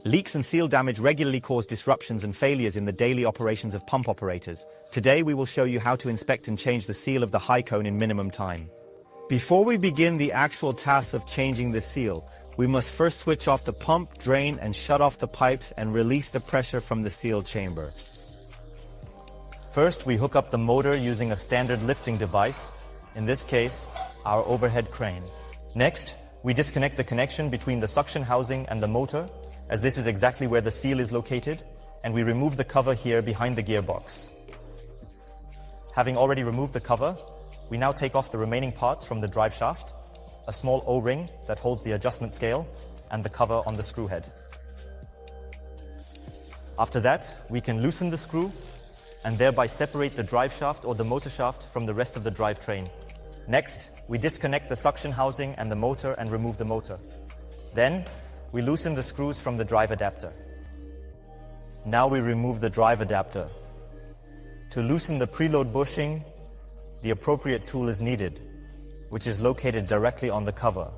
Leaks and seal damage regularly cause disruptions and failures in the daily operations of pump operators. Today we will show you how to inspect and change the seal of the HiCone in minimum time. Before we begin the actual task of changing the seal, we must first switch off the pump, drain, and shut off the pipes and release the pressure from the seal chamber. First, we hook up the motor using a standard lifting device, in this case, our overhead crane. Next, we disconnect the connection between the suction housing and the motor, as this is exactly where the seal is located, and we remove the cover here behind the gearbox. Having already removed the cover, we now take off the remaining parts from the drive shaft, a small O-ring that holds the adjustment scale, and the cover on the screw head. After that, we can loosen the screw and thereby separate the drive shaft or the motor shaft from the rest of the drivetrain. Next, we disconnect the suction housing and the motor and remove the motor. Then, we loosen the screws from the drive adapter. Now we remove the drive adapter. To loosen the preload bushing, the appropriate tool is needed, which is located directly on the cover.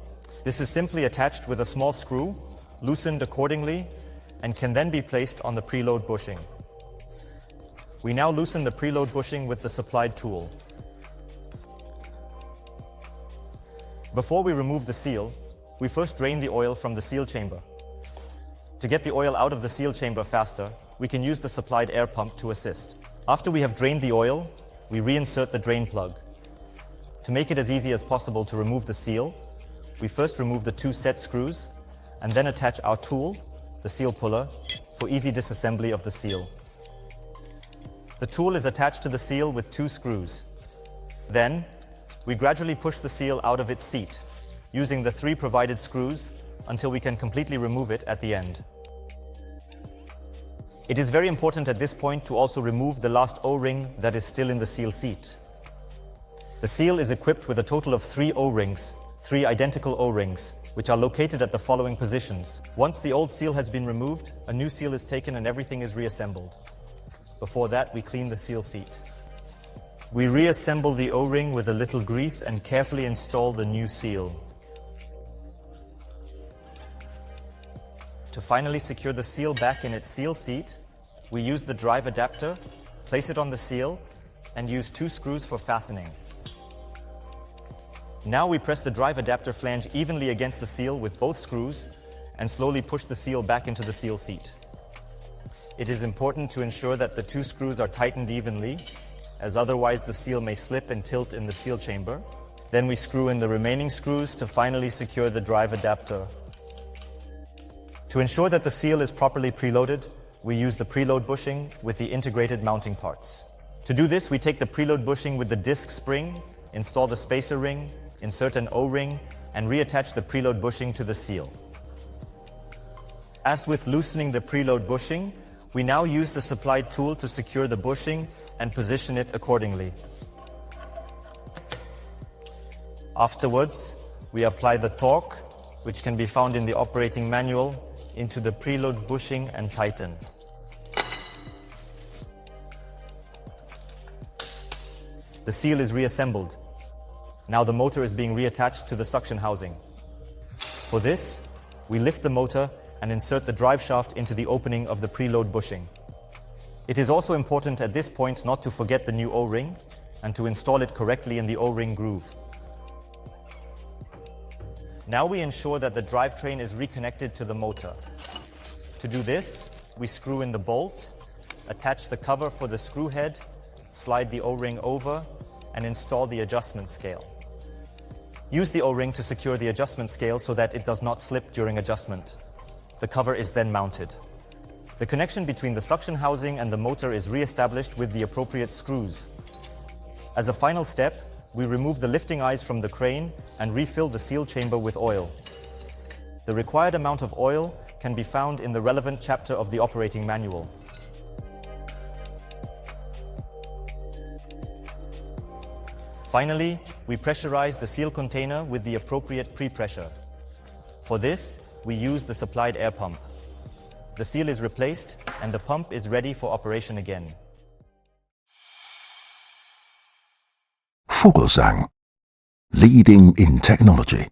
This is simply attached with a small screw, loosened accordingly, and can then be placed on the preload bushing. We now loosen the preload bushing with the supplied tool. Before we remove the seal, we first drain the oil from the seal chamber. To get the oil out of the seal chamber faster, we can use the supplied air pump to assist. After we have drained the oil, we reinsert the drain plug. To make it as easy as possible to remove the seal, we first remove the two set screws and then attach our tool, the seal puller, for easy disassembly of the seal. The tool is attached to the seal with two screws. Then, we gradually push the seal out of its seat, using the three provided screws until we can completely remove it at the end. It is very important at this point to also remove the last O-ring that is still in the seal seat. The seal is equipped with a total of 3 O-rings, 3 identical O-rings, which are located at the following positions. Once the old seal has been removed, a new seal is taken and everything is reassembled. Before that, we clean the seal seat. We reassemble the O-ring with a little grease and carefully install the new seal. To finally secure the seal back in its seal seat, we use the drive adapter, place it on the seal, and use 2 screws for fastening. Now we press the drive adapter flange evenly against the seal with both screws and slowly push the seal back into the seal seat. It is important to ensure that the 2 screws are tightened evenly, as otherwise the seal may slip and tilt in the seal chamber. Then we screw in the remaining screws to finally secure the drive adapter. To ensure that the seal is properly preloaded, we use the preload bushing with the integrated mounting parts. To do this, we take the preload bushing with the disc spring, install the spacer ring, insert an O-ring, and reattach the preload bushing to the seal. As with loosening the preload bushing, we now use the supplied tool to secure the bushing and position it accordingly. Afterwards, we apply the torque, which can be found in the operating manual, into the preload bushing and tighten. The seal is reassembled. Now the motor is being reattached to the suction housing. For this, we lift the motor and insert the drive shaft into the opening of the preload bushing. It is also important at this point not to forget the new O-ring and to install it correctly in the O-ring groove. Now we ensure that the drivetrain is reconnected to the motor. To do this, we screw in the bolt, attach the cover for the screw head, slide the O-ring over, and install the adjustment scale. Use the O-ring to secure the adjustment scale so that it does not slip during adjustment. The cover is then mounted. The connection between the suction housing and the motor is re-established with the appropriate screws. As a final step, we remove the lifting eyes from the crane and refill the seal chamber with oil. The required amount of oil can be found in the relevant chapter of the operating manual. Finally, we pressurize the seal container with the appropriate pre-pressure. For this, we use the supplied air pump. The seal is replaced and the pump is ready for operation again. Vogelsang, leading in technology.